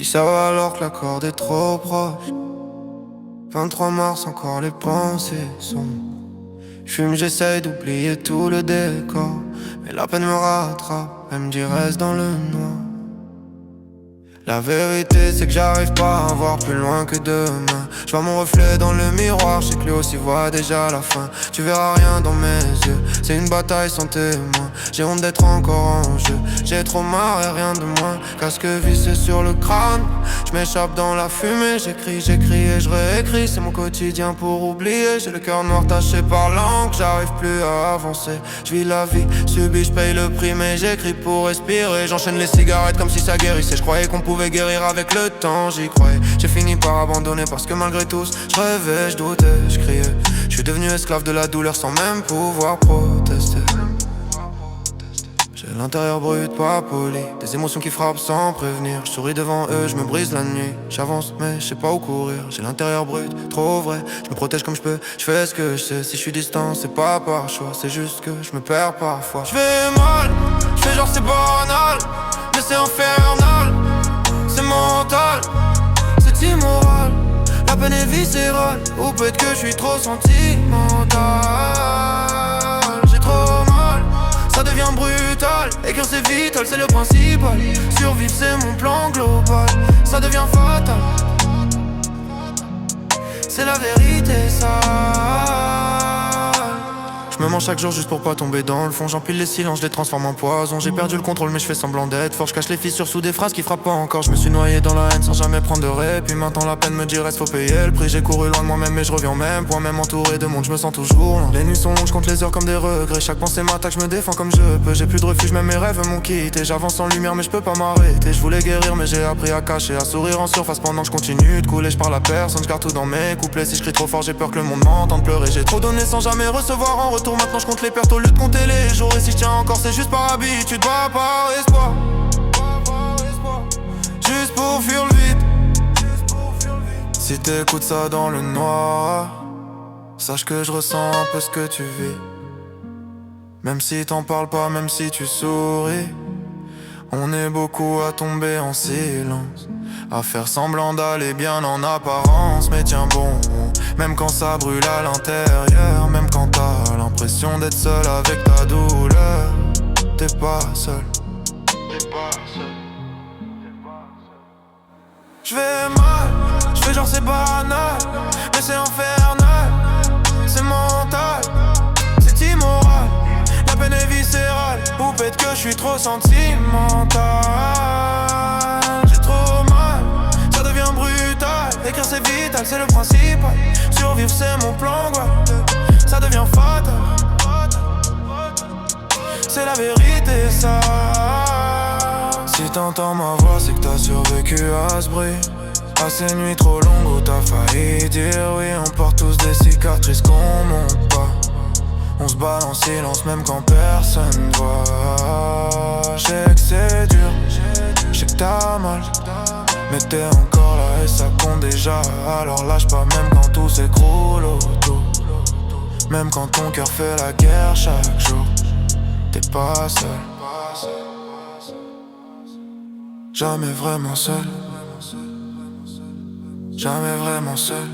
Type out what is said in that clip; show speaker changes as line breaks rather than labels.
ça va alors que la corde est trop proche. 23 mars, encore les pensées sont. J'fume, j'essaye d'oublier tout le décor, mais la peine me rattrape, elle me dit reste dans le noir. La vérité c'est que j'arrive pas à voir plus loin que demain. Je vois mon reflet dans le miroir, je sais que lui aussi voit déjà la fin. Tu verras rien dans mes yeux, c'est une bataille sans témoin. J'ai honte d'être encore en jeu, j'ai trop marre et rien de moins. Casque vissé sur le crâne, je m'échappe dans la fumée. J'écris et je réécris, c'est mon quotidien pour oublier. J'ai le cœur noir taché par l'encre, j'arrive plus à avancer. Je vis la vie subie, je paye le prix mais j'écris pour respirer. J'enchaîne les cigarettes comme si ça guérissait, je croyais qu'on pouvait guérir avec le temps, j'y croyais. J'ai fini par abandonner parce que malgré tout, je rêvais, je doutais, je criais. Je suis devenu esclave de la douleur sans même pouvoir protester. J'ai l'intérieur brut, pas poli, des émotions qui frappent sans prévenir. Je souris devant eux, je me brise la nuit. J'avance mais je sais pas où courir. J'ai l'intérieur brut, trop vrai. Je me protège comme je peux, je fais ce que je sais. Si je suis distant, c'est pas par choix, c'est juste que je me perds parfois. Je vais mal, je fais genre c'est banal, mais c'est infernal. C'est mental, c'est immoral. La peine est viscérale, ou peut-être que je suis trop sentimental. J'ai trop mal, ça devient brutal. Écrire c'est vital, c'est le principal. Survivre c'est mon plan global. Ça devient fatal, c'est la vérité ça. Je me mens chaque jour juste pour pas tomber dans le fond. J'empile les silences, je les transforme en poison. J'ai perdu le contrôle mais je fais semblant d'être fort. Je cache les fissures sous des phrases qui frappent pas encore. Je me suis noyé dans la haine sans jamais prendre de répit. Maintenant la peine me dit reste, faut payer le prix. J'ai couru loin de moi-même mais je reviens au même point. Même entouré de monde, je me sens toujours loin. Les nuits sont longues, je compte les heures comme des regrets. Chaque pensée m'attaque, je me défends comme je peux. J'ai plus de refuge, même mes rêves m'ont quitté. J'avance en lumière mais je peux pas m'arrêter. Je voulais guérir mais j'ai appris à cacher. À sourire en surface pendant que je continue de couler. Je parle à personne, je garde tout dans mes couplets. Si je crie trop fort, j'ai peur que le monde m'entende pleurer. J'ai trop donné sans jamais recevoir en retour. Maintenant je compte les pertes au lieu de compter les jours. Et si je tiens encore c'est juste par habitude, pas par espoir. Juste pour fuir le vide. Si t'écoutes ça dans le noir, sache que je ressens un peu ce que tu vis. Même si t'en parles pas, même si tu souris. On est beaucoup à tomber en silence, à faire semblant d'aller bien en apparence. Mais tiens bon, même quand ça brûle à l'intérieur, même quand t'as l'impression d'être seul avec ta douleur, t'es pas seul. Je vais mal, je fais genre c'est banal, mais c'est infernal, c'est mental, c'est immoral. La peine est viscérale, ou peut-être que je suis trop sentimental. J'ai trop mal, ça devient brutal. Écrire c'est vital, c'est le principal. Survivre c'est mon plan, ça devient fatal. C'est la vérité ça. Si t'entends ma voix c'est que t'as survécu à ce bruit. À ces nuits trop longues où t'as failli dire oui. On porte tous des cicatrices qu'on monte pas. On se bat en silence même quand personne voit. Je sais que c'est dur, je sais que t'as mal, mais t'es encore là et ça compte déjà. Alors lâche pas même quand tout s'écroule autour. Même quand ton cœur fait la guerre chaque jour, t'es pas seul. Jamais vraiment seul. Jamais vraiment seul.